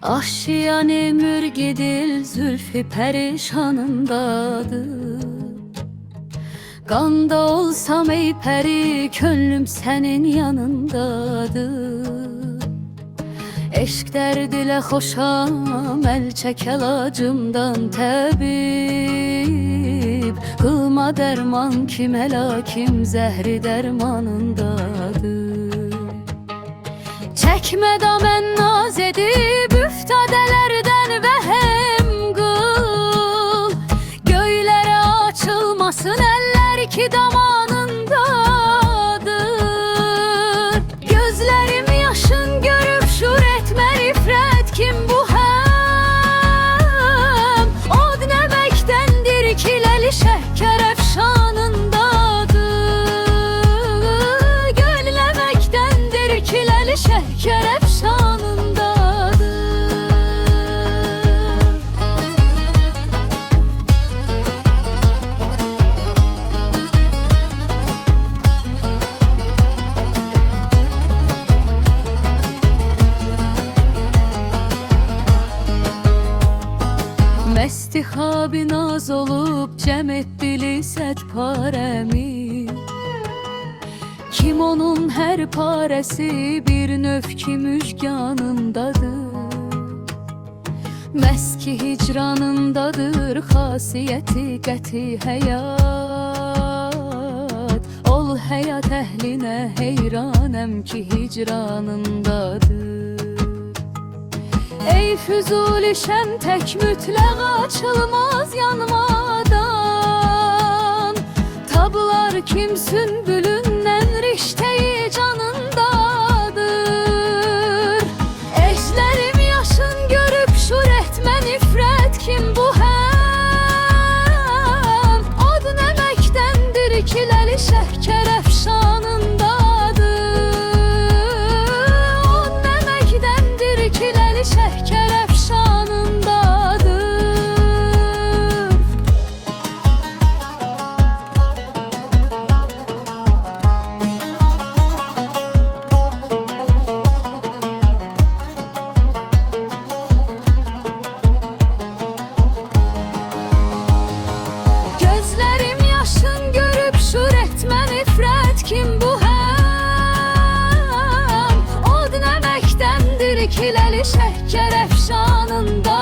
Aşiyan mürgidil zülfü perişanındadır. Qanda olsam ey peri, könlüm sənin yanındadır. Eşq dərdilə xoşam, əl çək əlacımdan təbib. Qılma dərman kim əlakim, zəhri dərmanındadır. Çəkmədə mən naz edib, üftadələrdən vəhem qıl. Göylərə açılmasın əllər ki damanındadır. Gözlərim yaşın görüb şur etmə nifrət kim bu həm. Od nəməkdəndir kiləli şəhkər əfşanındadır. Göl nəməkdəndir kiləli şəhkər əfşanındadır. Məsti xabi naz olub cəm etdili sət parəmi. Kim onun hər parəsi bir növ ki müjganındadır. Məski hicranındadır xasiyyəti qəti həyat. Ol həyat əhlinə heyranəm ki hicranındadır. Ey Füzuli şəm tək mütləq açılmaz yanmadan. Tablar kim sünbülündən rişteyi canındadır. Eşlərim yaşın görüb şur etmə nifrət kim bu həm. Od nəməkdəndir kiləli şəhkər əfşanındadır. Od nəməkdəndir kiləli şəhkər əfşanındadır. Gözlərim yaşın görüb şur etmə nifrət kim bu həm. Od nəməkdəndir kiləli şəhkər əfşanında.